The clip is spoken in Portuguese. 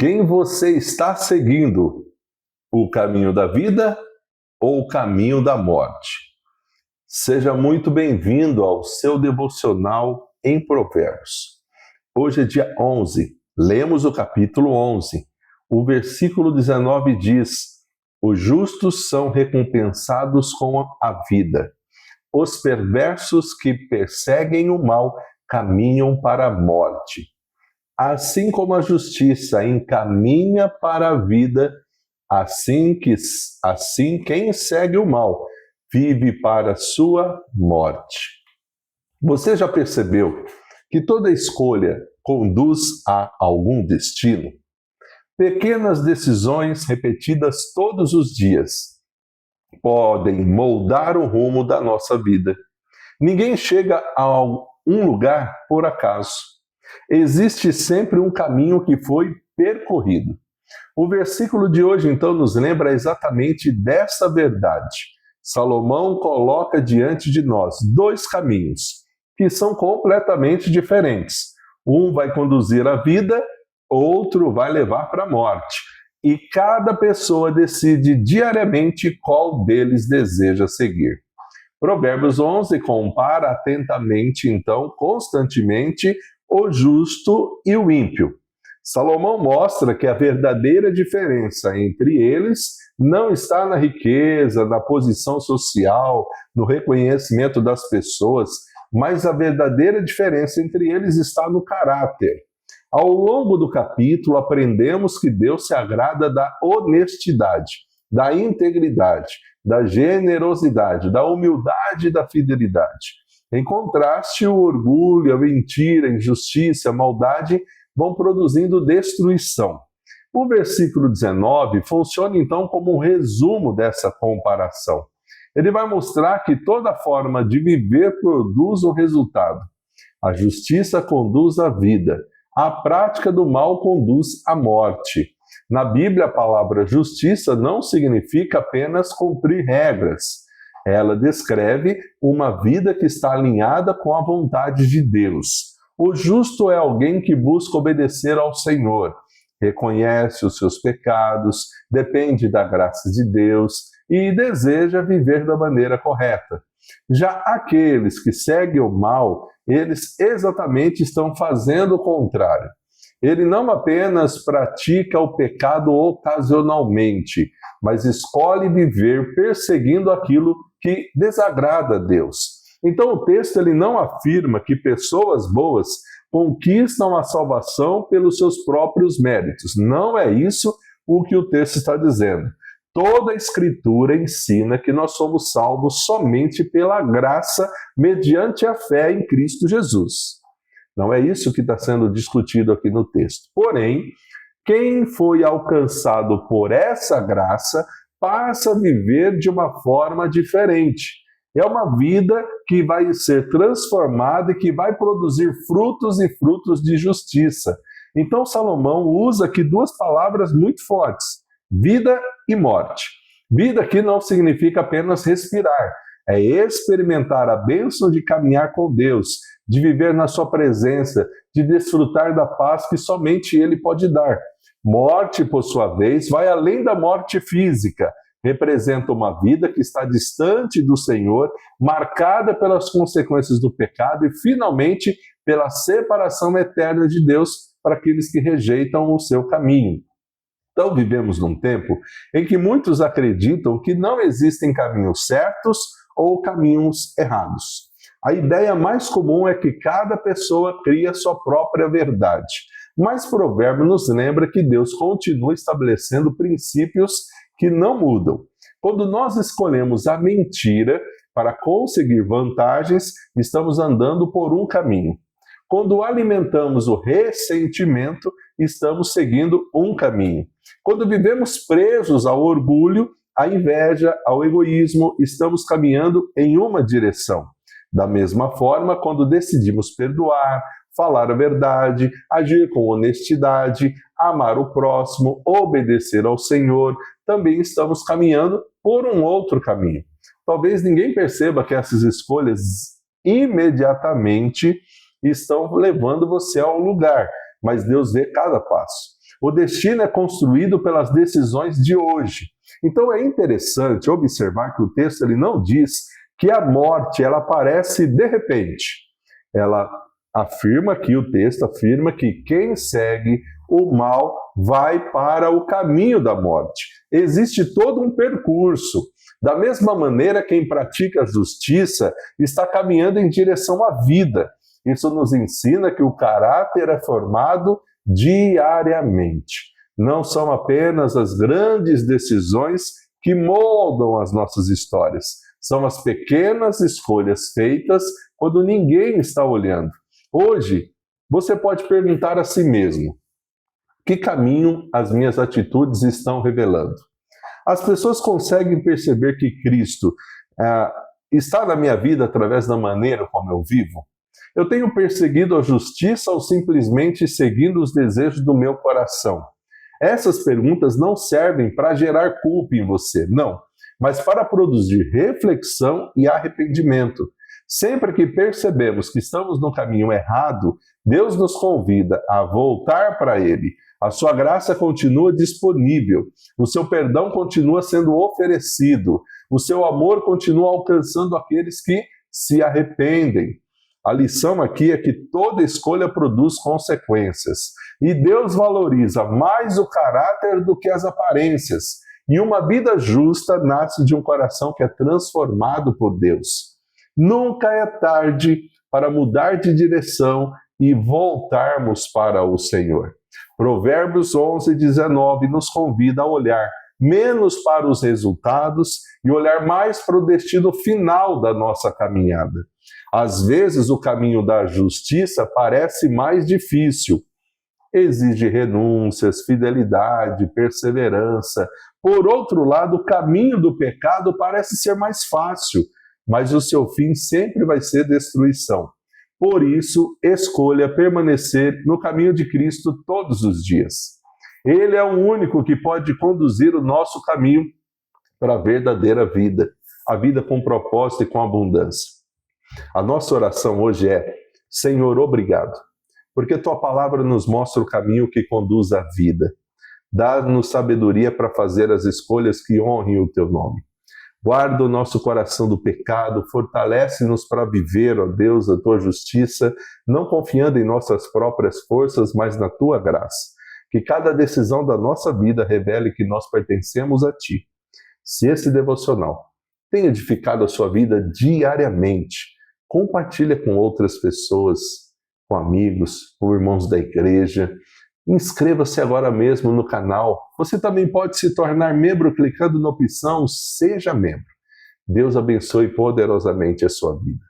Quem você está seguindo? O caminho da vida ou o caminho da morte? Seja muito bem-vindo ao seu devocional em Provérbios. Hoje é dia 11, lemos o capítulo 11. O versículo 19 diz: os justos são recompensados com a vida. Os perversos que perseguem o mal caminham para a morte. Assim como a justiça encaminha para a vida, assim quem segue o mal vive para a sua morte. Você já percebeu que toda escolha conduz a algum destino? Pequenas decisões repetidas todos os dias podem moldar o rumo da nossa vida. Ninguém chega a um lugar por acaso. Existe sempre um caminho que foi percorrido. O versículo de hoje, então, nos lembra exatamente dessa verdade. Salomão coloca diante de nós dois caminhos que são completamente diferentes. Um vai conduzir à vida, outro vai levar para a morte. E cada pessoa decide diariamente qual deles deseja seguir. Provérbios 11 compara atentamente, então, constantemente, o justo e o ímpio. Salomão mostra que a verdadeira diferença entre eles não está na riqueza, na posição social, no reconhecimento das pessoas, mas a verdadeira diferença entre eles está no caráter. Ao longo do capítulo, aprendemos que Deus se agrada da honestidade, da integridade, da generosidade, da humildade e da fidelidade. Em contraste, o orgulho, a mentira, a injustiça, a maldade vão produzindo destruição. O versículo 19 funciona então como um resumo dessa comparação. Ele vai mostrar que toda forma de viver produz um resultado. A justiça conduz à vida. A prática do mal conduz à morte. Na Bíblia, a palavra justiça não significa apenas cumprir regras. Ela descreve uma vida que está alinhada com a vontade de Deus. O justo é alguém que busca obedecer ao Senhor, reconhece os seus pecados, depende da graça de Deus e deseja viver da maneira correta. Já aqueles que seguem o mal, eles exatamente estão fazendo o contrário. Ele não apenas pratica o pecado ocasionalmente, mas escolhe viver perseguindo aquilo que desagrada a Deus. Então o texto ele não afirma que pessoas boas conquistam a salvação pelos seus próprios méritos. Não é isso o que o texto está dizendo. Toda a Escritura ensina que nós somos salvos somente pela graça mediante a fé em Cristo Jesus. Não é isso que está sendo discutido aqui no texto. Porém, quem foi alcançado por essa graça passa a viver de uma forma diferente. É uma vida que vai ser transformada e que vai produzir frutos e frutos de justiça. Então, Salomão usa aqui duas palavras muito fortes: vida e morte. Vida aqui não significa apenas respirar, é experimentar a bênção de caminhar com Deus, de viver na sua presença, de desfrutar da paz que somente Ele pode dar. Morte, por sua vez, vai além da morte física. Representa uma vida que está distante do Senhor, marcada pelas consequências do pecado e, finalmente, pela separação eterna de Deus para aqueles que rejeitam o seu caminho. Então, vivemos num tempo em que muitos acreditam que não existem caminhos certos ou caminhos errados. A ideia mais comum é que cada pessoa cria sua própria verdade. Mas Provérbio nos lembra que Deus continua estabelecendo princípios que não mudam. Quando nós escolhemos a mentira para conseguir vantagens, estamos andando por um caminho. Quando alimentamos o ressentimento, estamos seguindo um caminho. Quando vivemos presos ao orgulho, à inveja, ao egoísmo, estamos caminhando em uma direção. Da mesma forma, quando decidimos perdoar, falar a verdade, agir com honestidade, amar o próximo, obedecer ao Senhor, também estamos caminhando por um outro caminho. Talvez ninguém perceba que essas escolhas imediatamente estão levando você ao lugar, mas Deus vê cada passo. O destino é construído pelas decisões de hoje. Então é interessante observar que o texto ele não diz que a morte ela aparece de repente. Ela afirma que o texto afirma que quem segue o mal vai para o caminho da morte. Existe todo um percurso. Da mesma maneira, quem pratica a justiça está caminhando em direção à vida. Isso nos ensina que o caráter é formado diariamente. Não são apenas as grandes decisões que moldam as nossas histórias. São as pequenas escolhas feitas quando ninguém está olhando. Hoje, você pode perguntar a si mesmo: que caminho as minhas atitudes estão revelando? As pessoas conseguem perceber que Cristo está na minha vida através da maneira como eu vivo? Eu tenho perseguido a justiça ou simplesmente seguindo os desejos do meu coração? Essas perguntas não servem para gerar culpa em você, não, mas para produzir reflexão e arrependimento. Sempre que percebemos que estamos no caminho errado, Deus nos convida a voltar para Ele. A sua graça continua disponível, o seu perdão continua sendo oferecido, o seu amor continua alcançando aqueles que se arrependem. A lição aqui é que toda escolha produz consequências, e Deus valoriza mais o caráter do que as aparências, e uma vida justa nasce de um coração que é transformado por Deus. Nunca é tarde para mudar de direção e voltarmos para o Senhor. Provérbios 11:19 nos convida a olhar menos para os resultados e olhar mais para o destino final da nossa caminhada. Às vezes, o caminho da justiça parece mais difícil. Exige renúncias, fidelidade, perseverança. Por outro lado, o caminho do pecado parece ser mais fácil, mas o seu fim sempre vai ser destruição. Por isso, escolha permanecer no caminho de Cristo todos os dias. Ele é o único que pode conduzir o nosso caminho para a verdadeira vida, a vida com propósito e com abundância. A nossa oração hoje é: Senhor, obrigado, porque Tua palavra nos mostra o caminho que conduz à vida. Dá-nos sabedoria para fazer as escolhas que honrem o Teu nome. Guarda o nosso coração do pecado, fortalece-nos para viver, ó Deus, a Tua justiça, não confiando em nossas próprias forças, mas na Tua graça. Que cada decisão da nossa vida revele que nós pertencemos a Ti. Se esse devocional tem edificado a sua vida diariamente, compartilha com outras pessoas, com amigos, com irmãos da igreja. Inscreva-se agora mesmo no canal. Você também pode se tornar membro clicando na opção Seja Membro. Deus abençoe poderosamente a sua vida.